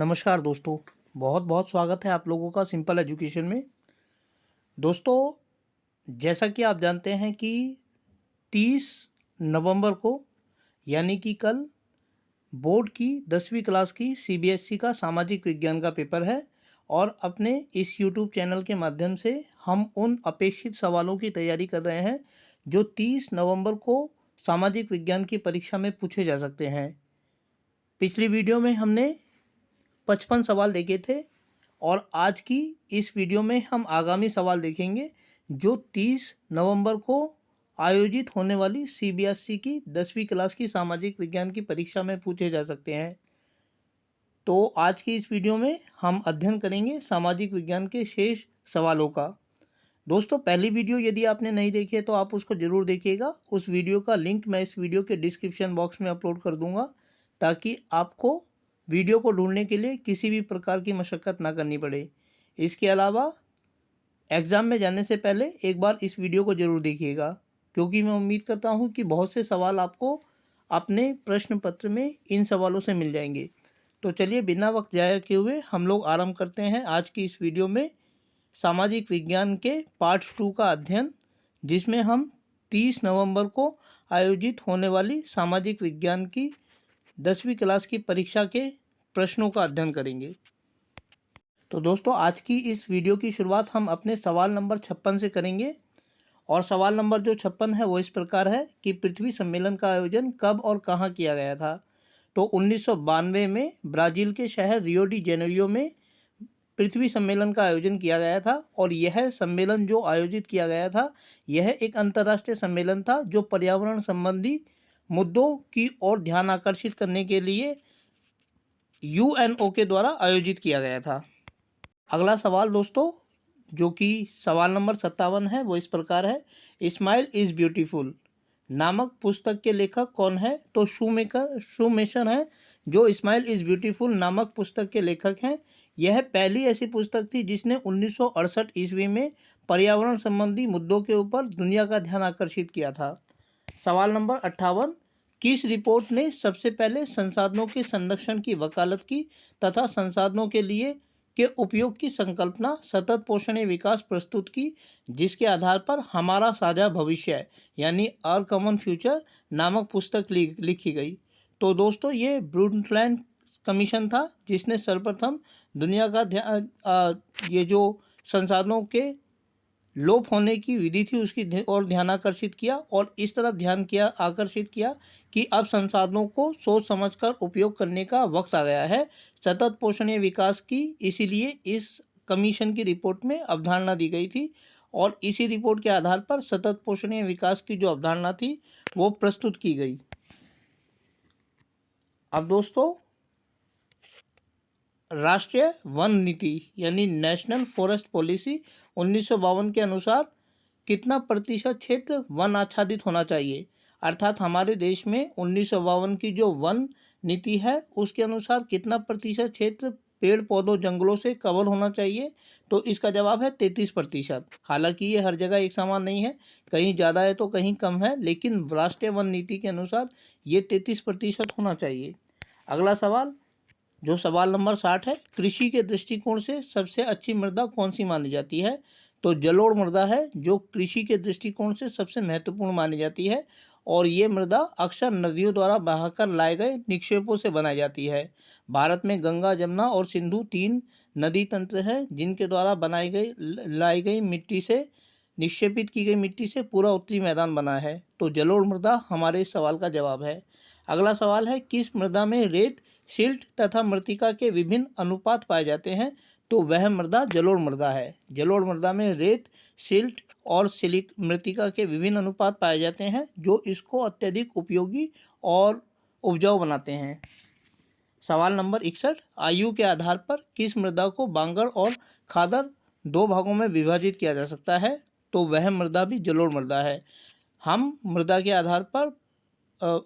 नमस्कार दोस्तों, बहुत बहुत स्वागत है आप लोगों का सिंपल एजुकेशन में। दोस्तों, जैसा कि आप जानते हैं कि 30 नवंबर को यानी कि कल बोर्ड की 10वीं क्लास की सीबीएसई का सामाजिक विज्ञान का पेपर है और अपने इस यूट्यूब चैनल के माध्यम से हम उन अपेक्षित सवालों की तैयारी कर रहे हैं जो 30 नवंबर को सामाजिक विज्ञान की परीक्षा में पूछे जा सकते हैं। पिछली वीडियो में हमने 55 सवाल देखे थे और आज की इस वीडियो में हम आगामी सवाल देखेंगे जो 30 नवंबर को आयोजित होने वाली सीबीएसई की 10वीं क्लास की सामाजिक विज्ञान की परीक्षा में पूछे जा सकते हैं। तो आज की इस वीडियो में हम अध्ययन करेंगे सामाजिक विज्ञान के शेष सवालों का। दोस्तों, पहली वीडियो यदि आपने नहीं देखी है तो आप उसको ज़रूर देखिएगा। उस वीडियो का लिंक मैं इस वीडियो के डिस्क्रिप्शन बॉक्स में अपलोड कर दूंगा ताकि आपको वीडियो को ढूंढने के लिए किसी भी प्रकार की मशक्क़त ना करनी पड़े। इसके अलावा एग्ज़ाम में जाने से पहले एक बार इस वीडियो को ज़रूर देखिएगा, क्योंकि मैं उम्मीद करता हूं कि बहुत से सवाल आपको अपने प्रश्न पत्र में इन सवालों से मिल जाएंगे। तो चलिए बिना वक्त ज़ाया किए हुए हम लोग आरंभ करते हैं आज की इस वीडियो में सामाजिक विज्ञान के पार्ट 2 का अध्ययन, जिसमें हम 30 नवंबर को आयोजित होने वाली सामाजिक विज्ञान की 10वीं क्लास की परीक्षा के प्रश्नों का अध्ययन करेंगे। तो दोस्तों, आज की इस वीडियो की शुरुआत हम अपने सवाल नंबर 56 से करेंगे और सवाल नंबर जो 56 है वो इस प्रकार है कि पृथ्वी सम्मेलन का आयोजन कब और कहाँ किया गया था। तो 1992 में ब्राज़ील के शहर रियो डी जेनेरियो में पृथ्वी सम्मेलन का आयोजन किया गया था और यह सम्मेलन जो आयोजित किया गया था यह एक अंतर्राष्ट्रीय सम्मेलन था जो पर्यावरण संबंधी मुद्दों की ओर ध्यान आकर्षित करने के लिए यूएनओ के द्वारा आयोजित किया गया था। अगला सवाल दोस्तों, जो कि सवाल नंबर 57 है, वो इस प्रकार है, स्माइल इज़ ब्यूटीफुल नामक पुस्तक के लेखक कौन है। तो शूमेकर हैं जो स्माइल इज़ ब्यूटीफुल नामक पुस्तक के लेखक हैं। यह पहली ऐसी पुस्तक थी जिसने 1968 ईस्वी में पर्यावरण संबंधी मुद्दों के ऊपर दुनिया का ध्यान आकर्षित किया था। सवाल नंबर 58, किस रिपोर्ट ने सबसे पहले संसाधनों के संरक्षण की वकालत की तथा संसाधनों के लिए के उपयोग की संकल्पना सतत पोषणीय विकास प्रस्तुत की, जिसके आधार पर हमारा साझा भविष्य यानी आवर कॉमन फ्यूचर नामक पुस्तक लिखी गई। तो दोस्तों, ये ब्रुंडटलैंड कमीशन था जिसने सर्वप्रथम दुनिया का ये जो संसाधनों के लोप होने की विधि थी उसकी और ध्यान आकर्षित किया और इस तरफ ध्यान आकर्षित किया कि अब संसाधनों को सोच समझकर उपयोग करने का वक्त आ गया है सतत पोषणीय विकास की। इसीलिए इस कमीशन की रिपोर्ट में अवधारणा दी गई थी और इसी रिपोर्ट के आधार पर सतत पोषणीय विकास की जो अवधारणा थी वो प्रस्तुत की गई। अब दोस्तों, राष्ट्रीय वन नीति यानी नेशनल फॉरेस्ट पॉलिसी 1952 के अनुसार कितना प्रतिशत क्षेत्र वन आच्छादित होना चाहिए। अर्थात हमारे देश में 1952 की जो वन नीति है उसके अनुसार कितना प्रतिशत क्षेत्र पेड़ पौधों जंगलों से कवर होना चाहिए। तो इसका जवाब है 33%। हालांकि ये हर जगह एक समान नहीं है, कहीं ज़्यादा है तो कहीं कम है, लेकिन राष्ट्रीय वन नीति के अनुसार ये 33% होना चाहिए। अगला सवाल, जो सवाल नंबर 60 है, कृषि के दृष्टिकोण से सबसे अच्छी मृदा कौन सी मानी जाती है। तो जलोढ़ मृदा है जो कृषि के दृष्टिकोण से सबसे महत्वपूर्ण मानी जाती है और ये मृदा अक्सर नदियों द्वारा बहाकर लाए गए निक्षेपों से बनाई जाती है। भारत में गंगा, जमुना और सिंधु 3 नदी तंत्र हैं जिनके द्वारा लाई गई मिट्टी से निक्षेपित की गई मिट्टी से पूरा उत्तरी मैदान बना है। तो जलोढ़ मृदा हमारे इस सवाल का जवाब है। अगला सवाल है, किस मृदा में रेत, सिल्ट तथा मृत्तिका के विभिन्न अनुपात पाए जाते हैं। तो वह मृदा जलोढ़ मृदा है। जलोढ़ मृदा में रेत, सिल्ट और सिलिक मृत्तिका के विभिन्न अनुपात पाए जाते हैं जो इसको अत्यधिक उपयोगी और उपजाऊ बनाते हैं। सवाल नंबर 61, आयु के आधार पर किस मृदा को बांगर और खादर 2 भागों में विभाजित किया जा सकता है। तो वह मृदा भी जलोढ़ मृदा है। हम मृदा के आधार पर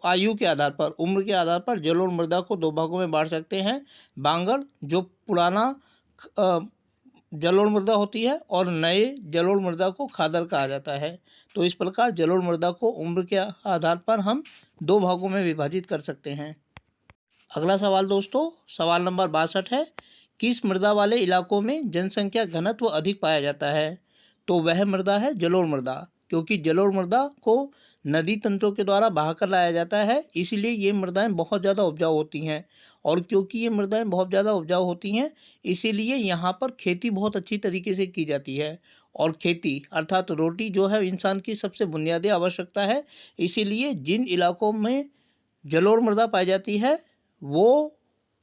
आयु के आधार पर, उम्र के आधार पर जलोढ़ मृदा को 2 भागों में बांट सकते हैं। बांगर जो पुराना जलोढ़ मृदा होती है और नए जलोढ़ मृदा को खादर कहा जाता है। तो इस प्रकार जलोढ़ मृदा को उम्र के आधार पर हम 2 भागों में विभाजित कर सकते हैं। अगला सवाल दोस्तों, सवाल नंबर 62 है, किस मृदा वाले इलाकों में जनसंख्या घनत्व अधिक पाया जाता है? तो वह मृदा है जलोढ़ मृदा, क्योंकि जलोढ़ मृदा को नदी तंत्रों के द्वारा बहाकर लाया जाता है, इसलिए ये मृदाएं बहुत ज़्यादा उपजाऊ होती हैं। और क्योंकि ये मृदाएं बहुत ज़्यादा उपजाऊ होती हैं, इसीलिए यहाँ पर खेती बहुत अच्छी तरीके से की जाती है। और खेती अर्थात रोटी जो है इंसान की सबसे बुनियादी आवश्यकता है, इसीलिए जिन इलाकों में जलोढ़ मृदा पाई जाती है वो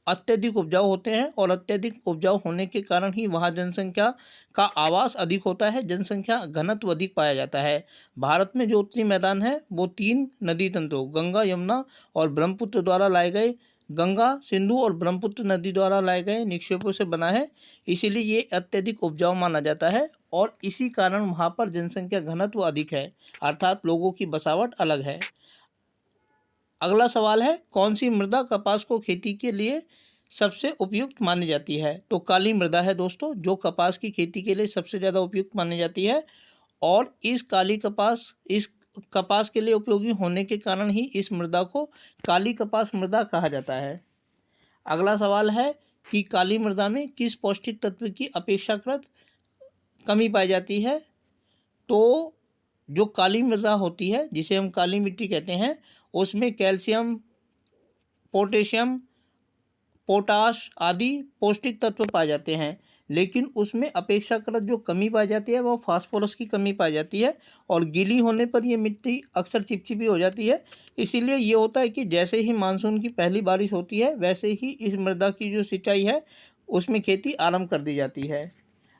अत्यधिक उपजाऊ होते हैं, और अत्यधिक उपजाऊ होने के कारण ही वहाँ जनसंख्या का आवास अधिक होता है, जनसंख्या घनत्व अधिक पाया जाता है। भारत में जो उत्तरी मैदान है वो 3 नदी तंत्रों गंगा, यमुना और ब्रह्मपुत्र द्वारा लाए गए गंगा, सिंधु और ब्रह्मपुत्र नदी द्वारा लाए गए निक्षेपों से बना है, इसीलिए ये अत्यधिक उपजाऊ माना जाता है और इसी कारण वहाँ पर जनसंख्या घनत्व अधिक है, अर्थात लोगों की बसावट अलग है। अगला सवाल है, कौन सी मृदा कपास को खेती के लिए सबसे उपयुक्त मानी जाती है? तो काली मृदा है दोस्तों, जो कपास की खेती के लिए सबसे ज़्यादा उपयुक्त मानी जाती है। और इस कपास के लिए उपयोगी होने के कारण ही इस मृदा को काली कपास मृदा कहा जाता है। अगला सवाल है कि काली मृदा में किस पौष्टिक तत्व की अपेक्षाकृत कमी पाई जाती है? तो जो काली मृदा होती है, जिसे हम काली मिट्टी कहते हैं, उसमें कैल्शियम, पोटेशियम, पोटाश आदि पौष्टिक तत्व पाए जाते हैं, लेकिन उसमें अपेक्षाकृत जो कमी पाई जाती है वो फास्फोरस की कमी पाई जाती है। और गीली होने पर ये मिट्टी अक्सर चिपचिपी हो जाती है, इसीलिए ये होता है कि जैसे ही मानसून की पहली बारिश होती है वैसे ही इस मृदा की जो सिंचाई है उसमें खेती आरंभ कर दी जाती है।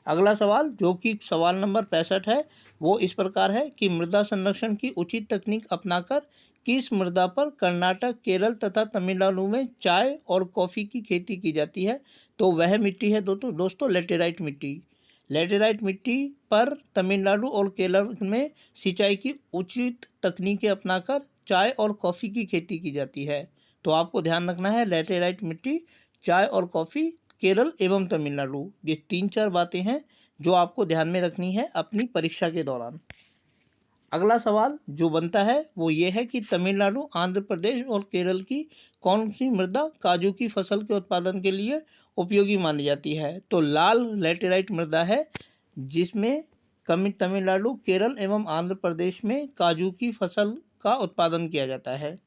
अगला सवाल, जो कि सवाल नंबर 65 है, वो इस प्रकार है कि मृदा संरक्षण की उचित तकनीक अपनाकर किस मृदा पर कर्नाटक, केरल तथा तमिलनाडु में चाय और कॉफ़ी की खेती की जाती है? तो वह मिट्टी है दोस्तों लेटेराइट मिट्टी। लेटेराइट मिट्टी पर तमिलनाडु और केरल में सिंचाई की उचित तकनीकें अपनाकर चाय और कॉफ़ी की खेती की जाती है। तो आपको ध्यान रखना है, लेटेराइट मिट्टी, चाय और कॉफ़ी, केरल एवं तमिलनाडु, ये 3-4 बातें हैं जो आपको ध्यान में रखनी है अपनी परीक्षा के दौरान। अगला सवाल जो बनता है वो ये है कि तमिलनाडु, आंध्र प्रदेश और केरल की कौन सी मृदा काजू की फसल के उत्पादन के लिए उपयोगी मानी जाती है? तो लाल लेटेराइट मृदा है, जिसमें तमिलनाडु, केरल एवं आंध्र प्रदेश में काजू की फसल का उत्पादन किया जाता है।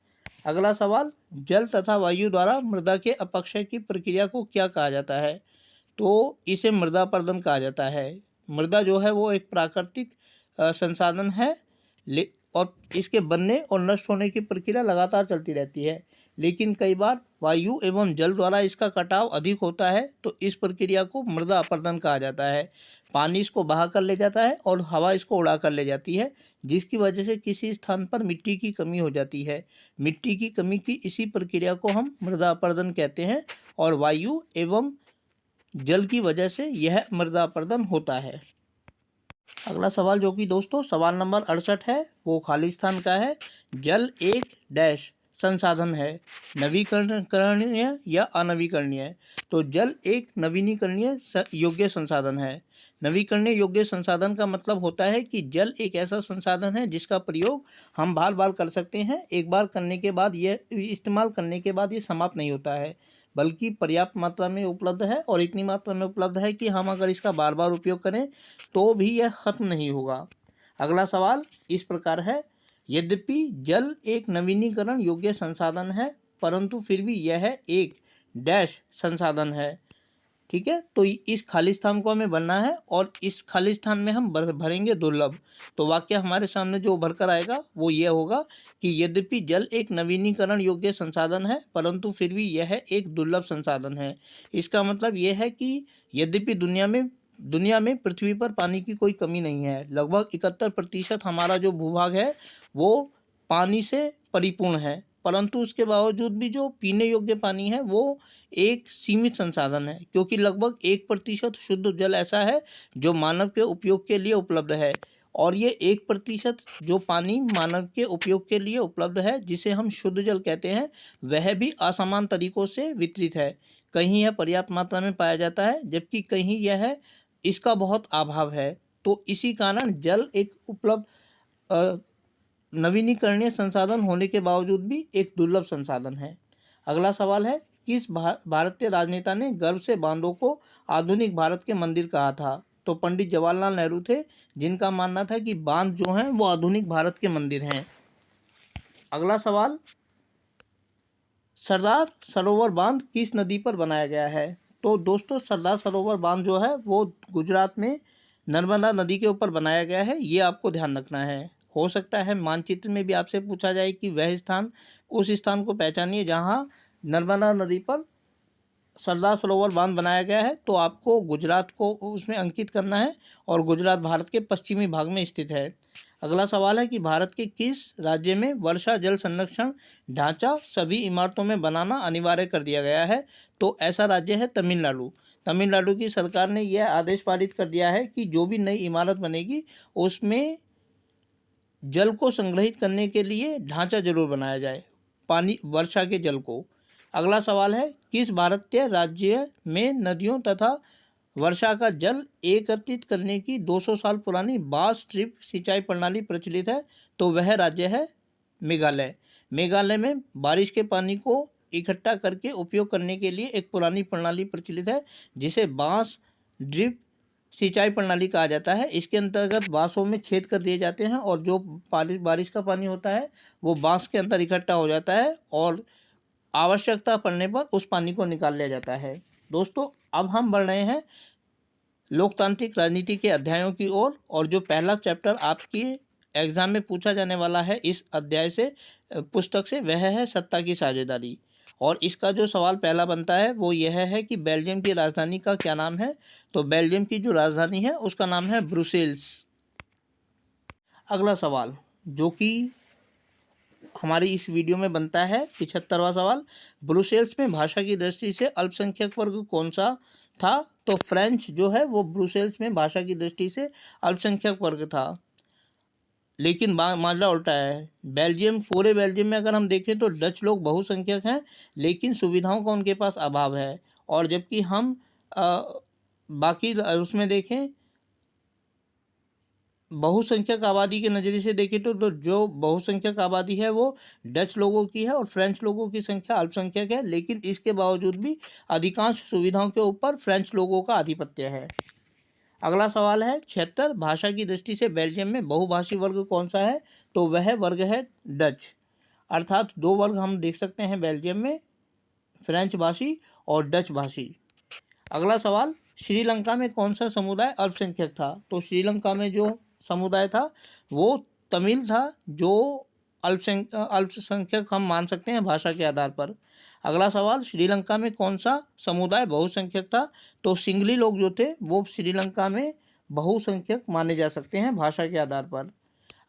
अगला सवाल, जल तथा वायु द्वारा मृदा के अपक्षय की प्रक्रिया को क्या कहा जाता है? तो इसे मृदा अपरदन कहा जाता है। मृदा जो है वो एक प्राकृतिक संसाधन है, और इसके बनने और नष्ट होने की प्रक्रिया लगातार चलती रहती है, लेकिन कई बार वायु एवं जल द्वारा इसका कटाव अधिक होता है, तो इस प्रक्रिया को मृदा अपरदन कहा जाता है। पानी इसको बहा कर ले जाता है और हवा इसको उड़ा कर ले जाती है, जिसकी वजह से किसी स्थान पर मिट्टी की कमी हो जाती है। मिट्टी की कमी की इसी प्रक्रिया को हम मृदा अपरदन कहते हैं, और वायु एवं जल की वजह से यह मृदा अपरदन होता है। अगला सवाल जो कि दोस्तों सवाल नंबर 68 है, वो खालिस्तान का है। जल एक डैश संसाधन है, नवीकरणीय या अनवीकरणीय? तो जल एक नवीनीकरणीय योग्य संसाधन है। नवीकरणीय योग्य संसाधन का मतलब होता है कि जल एक ऐसा संसाधन है जिसका प्रयोग हम बार बार कर सकते हैं। एक बार करने के बाद यह इस्तेमाल करने के बाद ये समाप्त नहीं होता है, बल्कि पर्याप्त मात्रा में उपलब्ध है, और इतनी मात्रा में उपलब्ध है कि हम अगर इसका बार बार उपयोग करें तो भी यह खत्म नहीं होगा। अगला सवाल इस प्रकार है, यद्यपि जल एक नवीनीकरण योग्य संसाधन है, परंतु फिर भी यह एक डैश संसाधन है। ठीक है, तो इस खालिस्तान को हमें भरना है, और इस खालिस्तान में हम भरेंगे दुर्लभ। तो वाक्य हमारे सामने जो उभर कर आएगा वो ये होगा कि यद्यपि जल एक नवीनीकरण योग्य संसाधन है, परंतु फिर भी यह एक दुर्लभ संसाधन है। इसका मतलब यह है कि यद्यपि दुनिया में पृथ्वी पर पानी की कोई कमी नहीं है। लगभग 71% हमारा जो भूभाग है वो पानी से परिपूर्ण है, परंतु उसके बावजूद भी जो पीने योग्य पानी है वो एक सीमित संसाधन है, क्योंकि लगभग 1% शुद्ध जल ऐसा है जो मानव के उपयोग के लिए उपलब्ध है, और ये 1% जो पानी मानव के उपयोग के लिए उपलब्ध है, जिसे हम शुद्ध जल कहते हैं, वह भी असमान तरीकों से वितरित है। कहीं यह पर्याप्त मात्रा में पाया जाता है, जबकि कहीं यह इसका बहुत अभाव है। तो इसी कारण जल एक उपलब्ध नवीनीकरणीय संसाधन होने के बावजूद भी एक दुर्लभ संसाधन है। अगला सवाल है किस भारतीय राजनेता ने गर्व से बांधों को आधुनिक भारत के मंदिर कहा था? तो पंडित जवाहरलाल नेहरू थे, जिनका मानना था कि बांध जो हैं वो आधुनिक भारत के मंदिर हैं। अगला सवाल, सरदार सरोवर बांध किस नदी पर बनाया गया है? तो दोस्तों सरदार सरोवर बांध जो है वो गुजरात में नर्मदा नदी के ऊपर बनाया गया है, ये आपको ध्यान रखना है। हो सकता है मानचित्र में भी आपसे पूछा जाए कि वह स्थान, उस स्थान को पहचानिए जहां नर्मदा नदी पर सरदार सरोवर बांध बनाया गया है, तो आपको गुजरात को उसमें अंकित करना है और गुजरात भारत के पश्चिमी भाग में स्थित है। अगला सवाल है कि भारत के किस राज्य में वर्षा जल संरक्षण ढांचा सभी इमारतों में बनाना अनिवार्य कर दिया गया है? तो ऐसा राज्य है तमिलनाडु। तमिलनाडु की सरकार ने यह आदेश पारित कर दिया है कि जो भी नई इमारत बनेगी उसमें जल को संग्रहित करने के लिए ढांचा जरूर बनाया जाए, पानी वर्षा के जल को। अगला सवाल है, किस भारतीय राज्य में नदियों तथा वर्षा का जल एकत्रित करने की 200 साल पुरानी बास स्ट्रिप सिंचाई प्रणाली प्रचलित है? तो वह राज्य है मेघालय। मेघालय में बारिश के पानी को इकट्ठा करके उपयोग करने के लिए एक पुरानी प्रणाली प्रचलित है, जिसे बांस ड्रिप सिंचाई प्रणाली कहा जाता है। इसके अंतर्गत बांसों में छेद कर दिए जाते हैं और जो बारिश का पानी होता है वो बांस के अंदर इकट्ठा हो जाता है और आवश्यकता पड़ने पर उस पानी को निकाल लिया जाता है। दोस्तों अब हम बढ़ रहे हैं लोकतांत्रिक राजनीति के अध्यायों की ओर, और जो पहला चैप्टर आपकी एग्जाम में पूछा जाने वाला है इस अध्याय से, पुस्तक से, वह है सत्ता की साझेदारी। और इसका जो सवाल पहला बनता है वो यह है कि बेल्जियम की राजधानी का क्या नाम है? तो बेल्जियम की जो राजधानी है उसका नाम है ब्रुसेल्स। अगला सवाल जो कि हमारी इस वीडियो में बनता है 75वां सवाल, ब्रुसेल्स में भाषा की दृष्टि से अल्पसंख्यक वर्ग कौन सा था? तो फ्रेंच जो है वो ब्रुसेल्स में भाषा की दृष्टि से अल्पसंख्यक वर्ग था। लेकिन मामला उल्टा है। बेल्जियम, पूरे बेल्जियम में अगर हम देखें तो डच लोग बहुसंख्यक हैं, लेकिन सुविधाओं का उनके पास अभाव है। और जबकि हम बाकी उसमें देखें, बहुसंख्यक आबादी के नज़रिए से देखें तो जो बहुसंख्यक आबादी है वो डच लोगों की है और फ्रेंच लोगों की संख्या अल्पसंख्यक है, लेकिन इसके बावजूद भी अधिकांश सुविधाओं के ऊपर फ्रेंच लोगों का आधिपत्य है। अगला सवाल है 76, भाषा की दृष्टि से बेल्जियम में बहुभाषी वर्ग कौन सा है? तो वह वर्ग है डच। अर्थात दो वर्ग हम देख सकते हैं बेल्जियम में, फ्रेंच भाषी और डच भाषी। अगला सवाल, श्रीलंका में कौन सा समुदाय अल्पसंख्यक था? तो श्रीलंका में जो समुदाय था वो तमिल था, जो अल्पसंख्यक हम मान सकते हैं भाषा के आधार पर। अगला सवाल, श्रीलंका में कौन सा समुदाय बहुसंख्यक था? तो सिंगली लोग जो थे वो श्रीलंका में बहुसंख्यक माने जा सकते हैं भाषा के आधार पर।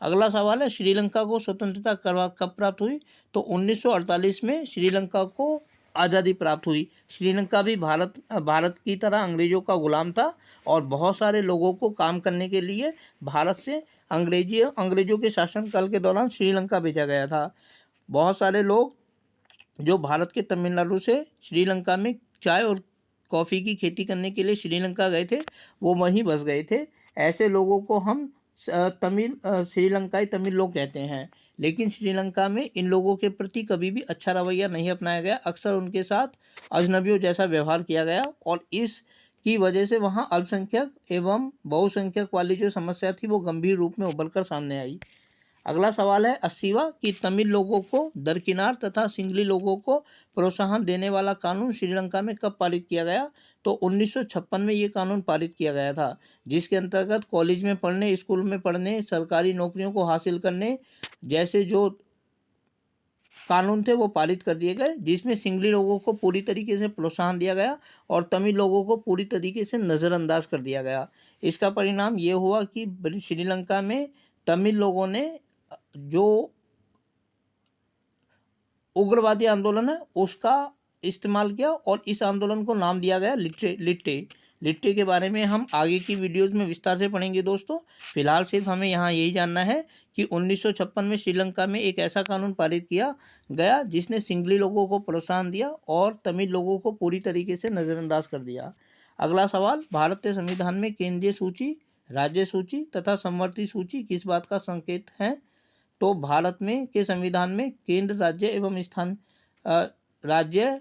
अगला सवाल है, श्रीलंका को स्वतंत्रता कब प्राप्त हुई? तो 1948 में श्रीलंका को आज़ादी प्राप्त हुई। श्रीलंका भी भारत की तरह अंग्रेज़ों का गुलाम था और बहुत सारे लोगों को काम करने के लिए भारत से अंग्रेज़ों के शासनकाल के दौरान श्रीलंका भेजा गया था। बहुत सारे लोग जो भारत के तमिलनाडु से श्रीलंका में चाय और कॉफ़ी की खेती करने के लिए श्रीलंका गए थे, वो वहीं बस गए थे। ऐसे लोगों को हम श्रीलंकाई तमिल लोग कहते हैं। लेकिन श्रीलंका में इन लोगों के प्रति कभी भी अच्छा रवैया नहीं अपनाया गया, अक्सर उनके साथ अजनबियों जैसा व्यवहार किया गया और इस की वजह से वहां अल्पसंख्यक एवं बहुसंख्यक वाली जो समस्या थी वो गंभीर रूप में उभर कर सामने आई। अगला सवाल है 80वां, कि तमिल लोगों को दरकिनार तथा सिंगली लोगों को प्रोत्साहन देने वाला कानून श्रीलंका में कब पारित किया गया? तो 1956 में ये कानून पारित किया गया था, जिसके अंतर्गत कॉलेज में पढ़ने, स्कूल में पढ़ने, सरकारी नौकरियों को हासिल करने जैसे जो कानून थे वो पारित कर दिए गए, जिसमें सिंगली लोगों को पूरी तरीके से प्रोत्साहन दिया गया और तमिल लोगों को पूरी तरीके से नज़रअंदाज कर दिया गया। इसका परिणाम ये हुआ कि श्रीलंका में तमिल लोगों ने जो उग्रवादी आंदोलन है उसका इस्तेमाल किया और इस आंदोलन को नाम दिया गया लिट्टे के बारे में हम आगे की वीडियोस में विस्तार से पढ़ेंगे दोस्तों। फिलहाल सिर्फ हमें यहाँ यही जानना है कि 1956 में श्रीलंका में एक ऐसा कानून पारित किया गया जिसने सिंगली लोगों को प्रोत्साहन दिया और तमिल लोगों को पूरी तरीके से नज़रअंदाज कर दिया। अगला सवाल, भारतीय संविधान में केंद्रीय सूची, राज्य सूची तथा समवर्ती सूची किस बात का संकेत है? तो भारत में के संविधान में केंद्र, राज्य एवं राज्य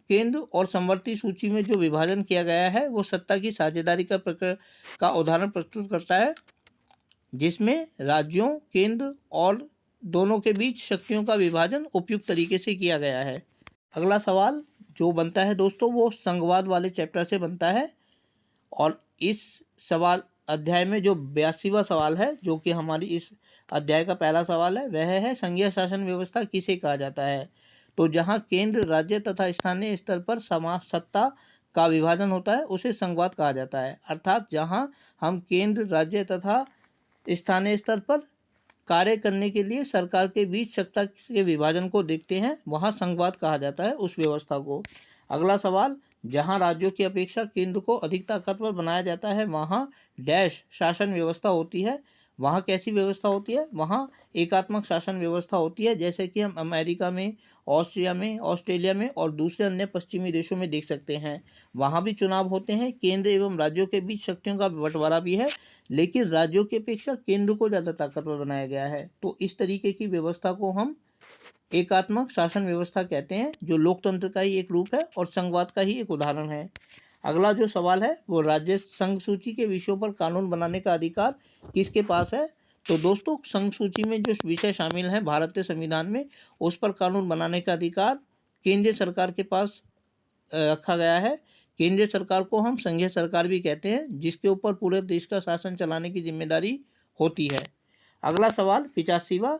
केंद्र और समवर्ती सूची में जो विभाजन किया गया है वो सत्ता की साझेदारी का उदाहरण प्रस्तुत करता है, जिसमें राज्यों, केंद्र और दोनों के बीच शक्तियों का विभाजन उपयुक्त तरीके से किया गया है। अगला सवाल जो बनता है दोस्तों वो संघवाद वाले चैप्टर से बनता है, और इस सवाल अध्याय में जो 82वां सवाल है, जो कि हमारी इस अध्याय का पहला सवाल है, वह है संघीय शासन व्यवस्था किसे कहा जाता है। तो जहां केंद्र, राज्य तथा स्थानीय स्तर पर समाज सत्ता का विभाजन होता है उसे संघवाद कहा जाता है। अर्थात जहां हम केंद्र, राज्य तथा स्थानीय स्तर पर कार्य करने के लिए सरकार के बीच सत्ता के विभाजन को देखते हैं, वहां संघवाद कहा जाता है उस व्यवस्था को। अगला सवाल, जहां राज्यों की अपेक्षा केंद्र को अधिक ताकतवर बनाया जाता है वहां डैश शासन व्यवस्था होती है। वहां कैसी व्यवस्था होती है? वहां एकात्मक शासन व्यवस्था होती है, जैसे कि हम अमेरिका में, ऑस्ट्रिया में, ऑस्ट्रेलिया में और दूसरे अन्य पश्चिमी देशों में देख सकते हैं। वहां भी चुनाव होते हैं, केंद्र एवं राज्यों के बीच शक्तियों का बंटवारा भी है, लेकिन राज्यों की अपेक्षा केंद्र को ज़्यादा ताकतवर बनाया गया है। तो इस तरीके की व्यवस्था को हम एकात्मक शासन व्यवस्था कहते हैं, जो लोकतंत्र का ही एक रूप है और संघवाद का ही एक उदाहरण है। अगला जो सवाल है वो राज्य संघ सूची के विषयों पर कानून बनाने का अधिकार किसके पास है। तो दोस्तों संघ सूची में जो विषय शामिल हैं भारतीय संविधान में, उस पर कानून बनाने का अधिकार केंद्रीय सरकार के पास रखा गया है। केंद्रीय सरकार को हम संघीय सरकार भी कहते हैं, जिसके ऊपर पूरे देश का शासन चलाने की जिम्मेदारी होती है। अगला सवाल 85वां,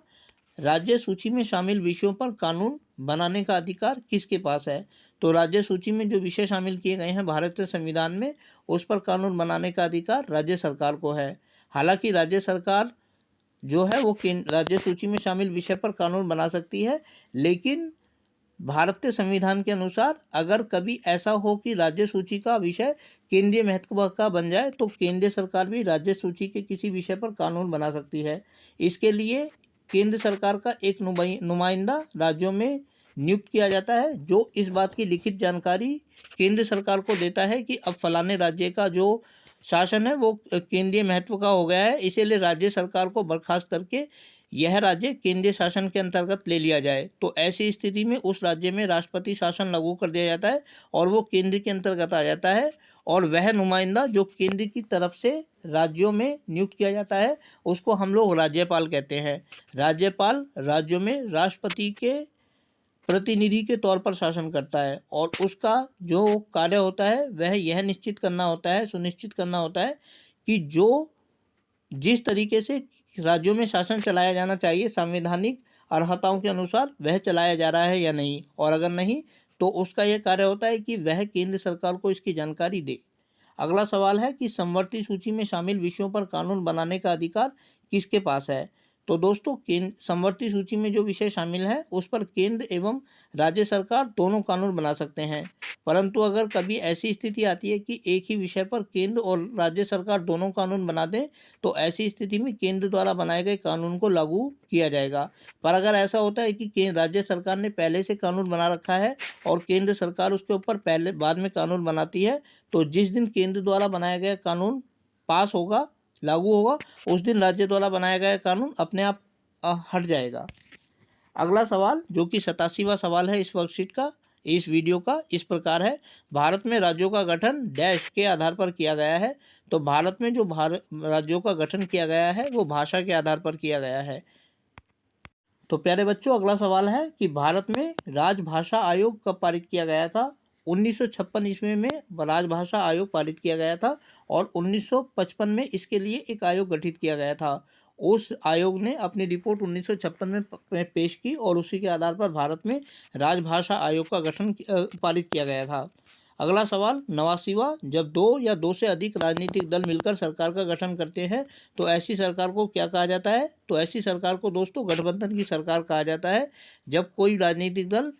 राज्य सूची में शामिल विषयों पर कानून बनाने का अधिकार किसके पास है। तो राज्य सूची में जो विषय शामिल किए गए हैं भारतीय संविधान में, उस पर कानून बनाने का अधिकार राज्य सरकार को है। हालांकि राज्य सरकार जो है वो राज्य सूची में शामिल विषय पर कानून बना सकती है, लेकिन भारतीय संविधान के अनुसार अगर कभी ऐसा हो कि राज्य सूची का विषय केंद्रीय महत्व का बन जाए तो केंद्रीय सरकार भी राज्य सूची के किसी विषय पर कानून बना सकती है। इसके लिए केंद्र सरकार का एक नुमाइंदा राज्यों में नियुक्त किया जाता है, जो इस बात की लिखित जानकारी केंद्र सरकार को देता है कि अब फलाने राज्य का जो शासन है वो केंद्रीय महत्व का हो गया है, इसीलिए राज्य सरकार को बर्खास्त करके यह राज्य केंद्रीय शासन के अंतर्गत ले लिया जाए। तो ऐसी स्थिति में उस राज्य में राष्ट्रपति शासन लागू कर दिया जाता है और वो केंद्र के अंतर्गत आ जाता है, और वह नुमाइंदा जो केंद्र की तरफ से राज्यों में नियुक्त किया जाता है उसको हम लोग राज्यपाल कहते हैं। राज्यपाल राज्यों में राष्ट्रपति के प्रतिनिधि के तौर पर शासन करता है, और उसका जो कार्य होता है वह यह निश्चित करना होता है, सुनिश्चित करना होता है कि जो जिस तरीके से राज्यों में शासन चलाया जाना चाहिए संवैधानिक अर्हताओं के अनुसार वह चलाया जा रहा है या नहीं, और अगर नहीं तो उसका यह कार्य होता है कि वह केंद्र सरकार को इसकी जानकारी दे। अगला सवाल है कि समवर्ती सूची में शामिल विषयों पर कानून बनाने का अधिकार किसके पास है। तो दोस्तों समवर्ती सूची में जो विषय शामिल है उस पर केंद्र एवं राज्य सरकार दोनों कानून बना सकते हैं, परंतु अगर कभी ऐसी स्थिति आती है कि एक ही विषय पर केंद्र और राज्य सरकार दोनों कानून बना दें तो ऐसी स्थिति में केंद्र द्वारा बनाए गए कानून को लागू किया जाएगा। पर अगर ऐसा होता है कि राज्य सरकार ने पहले से कानून बना रखा है और केंद्र सरकार उसके ऊपर पहले बाद में कानून बनाती है, तो जिस दिन केंद्र द्वारा बनाया गया कानून पास होगा, लागू होगा, उस दिन राज्य द्वारा बनाया गया कानून अपने आप हट जाएगा। अगला सवाल जो कि 87वां सवाल है इस वर्कशीट का, इस वीडियो का, इस प्रकार है, भारत में राज्यों का गठन डैश के आधार पर किया गया है। तो भारत में जो राज्यों का गठन किया गया है वो भाषा के आधार पर किया गया है। तो प्यारे बच्चों अगला सवाल है कि भारत में राजभाषा आयोग कब पारित किया गया था। 1956 ईस्वी में राजभाषा आयोग पारित किया गया था और 1955 में इसके लिए एक आयोग गठित किया गया था। उस आयोग ने अपनी रिपोर्ट 1956 में पेश की और उसी के आधार पर भारत में राजभाषा आयोग का गठन पारित किया गया था। अगला सवाल 89वां, जब दो या दो से अधिक राजनीतिक दल मिलकर सरकार का गठन करते हैं तो ऐसी सरकार को क्या कहा जाता है। तो ऐसी सरकार को दोस्तों गठबंधन की सरकार कहा जाता है, जब कोई राजनीतिक दल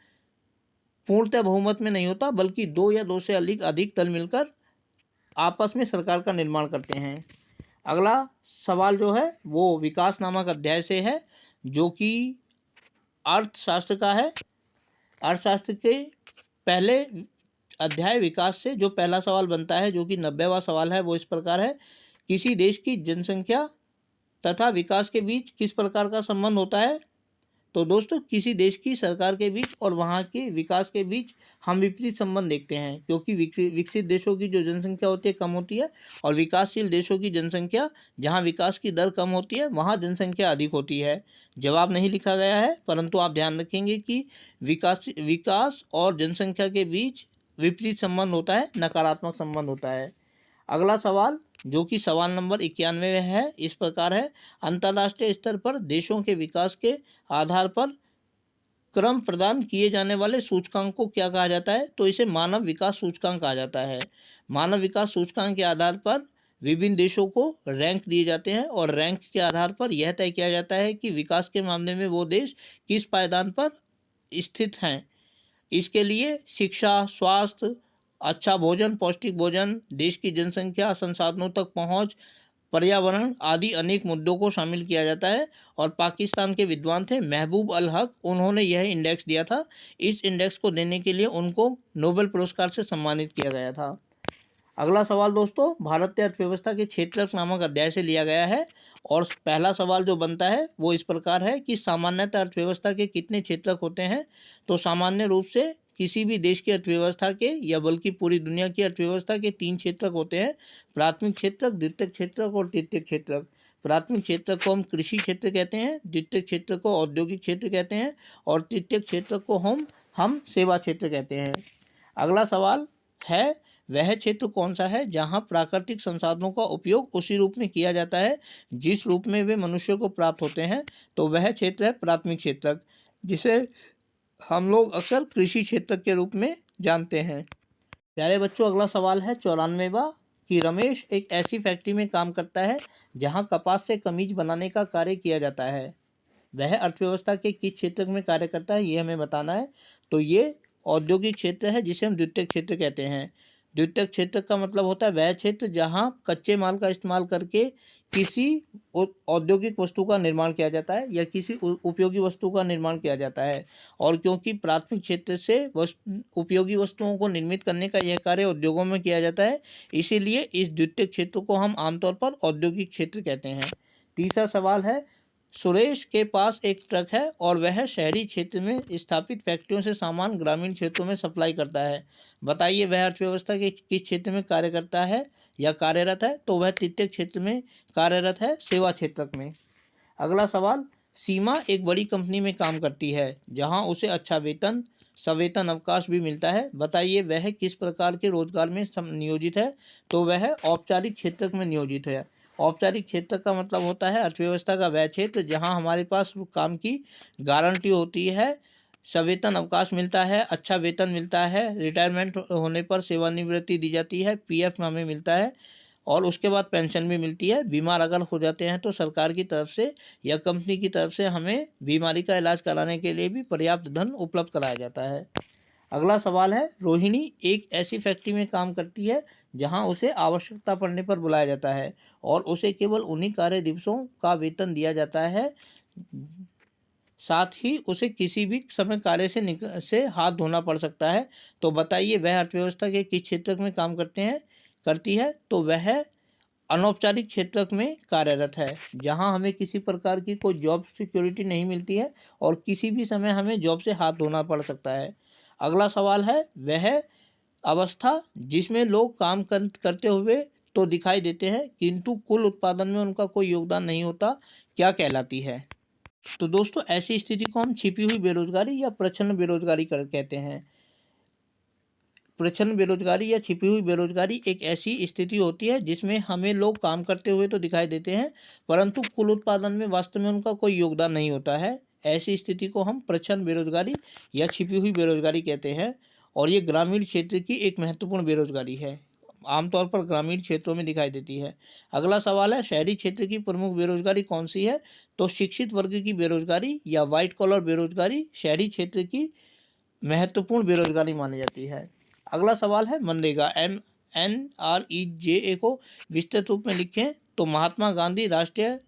पूर्णतः बहुमत में नहीं होता बल्कि दो या दो से अधिक दल मिलकर आपस में सरकार का निर्माण करते हैं। अगला सवाल जो है वो विकास नामक अध्याय से है, जो कि अर्थशास्त्र का है। अर्थशास्त्र के पहले अध्याय विकास से जो पहला सवाल बनता है, जो कि 90वां सवाल है, वो इस प्रकार है, किसी देश की जनसंख्या तथा विकास के बीच किस प्रकार का संबंध होता है। तो दोस्तों किसी देश की सरकार के बीच और वहाँ के विकास के बीच हम विपरीत संबंध देखते हैं, क्योंकि विकसित देशों की जो जनसंख्या होती है कम होती है और विकासशील देशों की जनसंख्या, जहाँ विकास की दर कम होती है वहाँ जनसंख्या अधिक होती है। जवाब नहीं लिखा गया है, परंतु आप ध्यान रखेंगे कि विकास और जनसंख्या के बीच विपरीत संबंध होता है, नकारात्मक संबंध होता है। अगला सवाल जो कि सवाल नंबर 91 है, इस प्रकार है, अंतर्राष्ट्रीय स्तर पर देशों के विकास के आधार पर क्रम प्रदान किए जाने वाले सूचकांक को क्या कहा जाता है? तो इसे मानव विकास सूचकांक कहा जाता है। मानव विकास सूचकांक के आधार पर विभिन्न देशों को रैंक दिए जाते हैं और रैंक के आधार पर यह तय किया जाता है कि विकास के मामले में वो देश किस पायदान पर स्थित हैं। इसके लिए शिक्षा, स्वास्थ्य, अच्छा भोजन, पौष्टिक भोजन, देश की जनसंख्या, संसाधनों तक पहुंच, पर्यावरण आदि अनेक मुद्दों को शामिल किया जाता है। और पाकिस्तान के विद्वान थे महबूब अल हक, उन्होंने यह इंडेक्स दिया था। इस इंडेक्स को देने के लिए उनको नोबेल पुरस्कार से सम्मानित किया गया था। अगला सवाल दोस्तों भारतीय अर्थव्यवस्था के क्षेत्रक नामक अध्याय से लिया गया है और पहला सवाल जो बनता है वो इस प्रकार है कि सामान्यतः अर्थव्यवस्था के कितने क्षेत्रक होते हैं? तो सामान्य रूप से किसी भी देश की अर्थव्यवस्था के या बल्कि पूरी दुनिया की अर्थव्यवस्था के 3 क्षेत्रक होते हैं, प्राथमिक क्षेत्रक, द्वितीयक क्षेत्रक और तृतीयक क्षेत्रक। प्राथमिक क्षेत्र को हम कृषि क्षेत्र कहते हैं, द्वितीयक क्षेत्र को औद्योगिक क्षेत्र कहते हैं और तृतीयक क्षेत्र को हम सेवा क्षेत्र कहते हैं। अगला सवाल है वह क्षेत्र कौन सा है जहां प्राकृतिक संसाधनों का उपयोग उसी रूप में किया जाता है जिस रूप में वे मनुष्य को प्राप्त होते हैं? तो वह क्षेत्र है प्राथमिक क्षेत्र, जिसे हम लोग अक्सर कृषि क्षेत्र के रूप में जानते हैं। प्यारे बच्चों, अगला सवाल है 94वां कि रमेश एक ऐसी फैक्ट्री में काम करता है जहां कपास से कमीज बनाने का कार्य किया जाता है। वह अर्थव्यवस्था के किस क्षेत्र में कार्य करता है, ये हमें बताना है। तो ये औद्योगिक क्षेत्र है जिसे हम द्वितीयक क्षेत्र कहते हैं। द्वितीयक क्षेत्र का मतलब होता है वह क्षेत्र जहां कच्चे माल का इस्तेमाल करके किसी औद्योगिक वस्तु का निर्माण किया जाता है या किसी उपयोगी वस्तु का निर्माण किया जाता है। और क्योंकि प्राथमिक क्षेत्र से उपयोगी वस्तुओं को निर्मित करने का यह कार्य उद्योगों में किया जाता है, इसीलिए इस द्वितीयक क्षेत्र को हम आमतौर पर औद्योगिक क्षेत्र कहते हैं। तीसरा सवाल है सुरेश के पास एक ट्रक है और वह शहरी क्षेत्र में स्थापित फैक्ट्रियों से सामान ग्रामीण क्षेत्रों में सप्लाई करता है। बताइए वह अर्थव्यवस्था के किस क्षेत्र में कार्य करता है या कार्यरत है? तो वह तृतीयक क्षेत्र में कार्यरत है, सेवा क्षेत्र में। अगला सवाल, सीमा एक बड़ी कंपनी में काम करती है जहां उसे अच्छा वेतन, सवेतन अवकाश भी मिलता है। बताइए वह किस प्रकार के रोजगार में नियोजित है? तो वह औपचारिक क्षेत्र में नियोजित है। औपचारिक क्षेत्र का मतलब होता है अर्थव्यवस्था का वह क्षेत्र जहां हमारे पास काम की गारंटी होती है, सवेतन अवकाश मिलता है, अच्छा वेतन मिलता है, रिटायरमेंट होने पर सेवानिवृत्ति दी जाती है, पीएफ हमें मिलता है और उसके बाद पेंशन भी मिलती है। बीमार अगर हो जाते हैं तो सरकार की तरफ से या कंपनी की तरफ से हमें बीमारी का इलाज कराने के लिए भी पर्याप्त धन उपलब्ध कराया जाता है। अगला सवाल है रोहिणी एक ऐसी फैक्ट्री में काम करती है जहां उसे आवश्यकता पड़ने पर बुलाया जाता है और उसे केवल उन्हीं कार्य दिवसों का वेतन दिया जाता है, साथ ही उसे किसी भी समय कार्य से हाथ धोना पड़ सकता है। तो बताइए वह अर्थव्यवस्था के किस क्षेत्र में काम करती है? तो वह अनौपचारिक क्षेत्र में कार्यरत है जहां हमें किसी प्रकार की कोई जॉब सिक्योरिटी नहीं मिलती है और किसी भी समय हमें जॉब से हाथ धोना पड़ सकता है। अगला सवाल है वह अवस्था जिसमें लोग काम करते हुए तो दिखाई देते हैं किंतु कुल उत्पादन में उनका कोई योगदान नहीं होता, क्या कहलाती है? तो दोस्तों ऐसी स्थिति को हम छिपी हुई बेरोजगारी या प्रच्छन्न बेरोजगारी कहते हैं। प्रच्छन्न बेरोजगारी या छिपी हुई बेरोजगारी एक ऐसी स्थिति होती है जिसमें हमें लोग काम करते हुए तो दिखाई देते हैं परंतु कुल उत्पादन में वास्तव में उनका कोई योगदान नहीं होता है। ऐसी स्थिति को हम प्रच्छन्न बेरोजगारी या छिपी हुई बेरोजगारी कहते हैं और ये ग्रामीण क्षेत्र की एक महत्वपूर्ण बेरोजगारी है, आमतौर पर ग्रामीण क्षेत्रों में दिखाई देती है। अगला सवाल है शहरी क्षेत्र की प्रमुख बेरोजगारी कौन सी है? तो शिक्षित वर्ग की बेरोजगारी या वाइट कॉलर बेरोजगारी शहरी क्षेत्र की महत्वपूर्ण बेरोजगारी मानी जाती है। अगला सवाल है मनरेगा MNREGA को विस्तृत रूप में लिखें। तो महात्मा गांधी राष्ट्रीय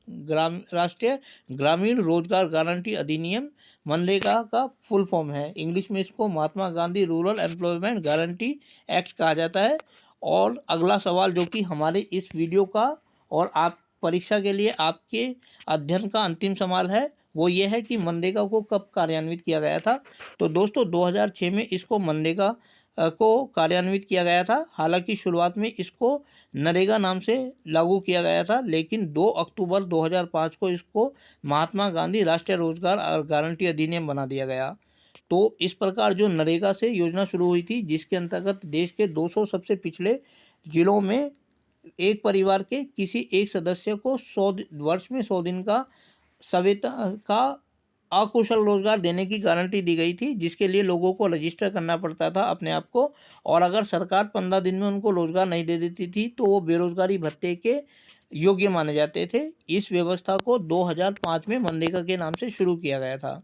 ग्रामीण रोजगार गारंटी अधिनियम मनरेगा का फुल फॉर्म है। इंग्लिश में इसको Mahatma Gandhi rural employment guarantee act कहा जाता है। और अगला सवाल जो कि हमारे इस वीडियो का और आप परीक्षा के लिए आपके अध्ययन का अंतिम सवाल है वो ये है कि मनरेगा को कब कार्यान्वित किया गया था। तो दोस्तों 2006 में इसको मनरेगा को कार्यान्वित किया गया था। हालांकि शुरुआत में इसको नरेगा नाम से लागू किया गया था, लेकिन 2 अक्टूबर 2005 को इसको महात्मा गांधी राष्ट्रीय रोजगार और गारंटी अधिनियम बना दिया गया। तो इस प्रकार जो नरेगा से योजना शुरू हुई थी, जिसके अंतर्गत देश के 200 सबसे पिछड़े जिलों में एक परिवार के किसी एक सदस्य को 100 वर्ष में 100 दिन का सवेतन का अकुशल रोजगार देने की गारंटी दी गई थी, जिसके लिए लोगों को रजिस्टर करना पड़ता था अपने आप को, और अगर सरकार 15 दिन में उनको रोजगार नहीं दे देती थी तो वो बेरोजगारी भत्ते के योग्य माने जाते थे। इस व्यवस्था को 2005 में मनरेगा के नाम से शुरू किया गया था।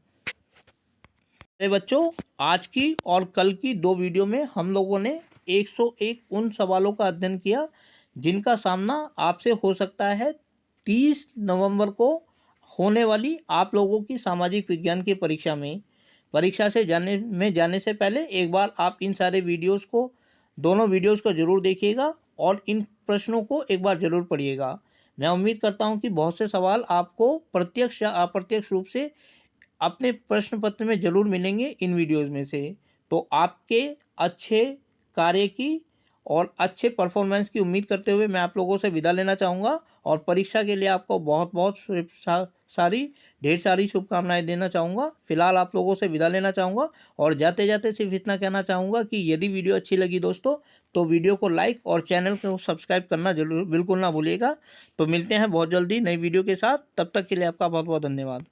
बच्चों, आज की और कल की 2 वीडियो में हम लोगों ने 101 उन सवालों का अध्ययन किया जिनका सामना आपसे हो सकता है 30 नवंबर को होने वाली आप लोगों की सामाजिक विज्ञान की परीक्षा में। परीक्षा से जाने से पहले एक बार आप इन सारे वीडियोस को, दोनों वीडियोस को ज़रूर देखिएगा और इन प्रश्नों को एक बार ज़रूर पढ़िएगा। मैं उम्मीद करता हूं कि बहुत से सवाल आपको प्रत्यक्ष या अप्रत्यक्ष रूप से अपने प्रश्न पत्र में ज़रूर मिलेंगे इन वीडियोज़ में से। तो आपके अच्छे कार्य की और अच्छे परफॉर्मेंस की उम्मीद करते हुए मैं आप लोगों से विदा लेना चाहूँगा और परीक्षा के लिए आपको बहुत बहुत ढेर सारी शुभकामनाएं देना चाहूँगा। फिलहाल आप लोगों से विदा लेना चाहूँगा और जाते जाते सिर्फ इतना कहना चाहूँगा कि यदि वीडियो अच्छी लगी दोस्तों तो वीडियो को लाइक और चैनल को सब्सक्राइब करना बिल्कुल ना भूलिएगा। तो मिलते हैं बहुत जल्दी नई वीडियो के साथ, तब तक के लिए आपका बहुत बहुत धन्यवाद।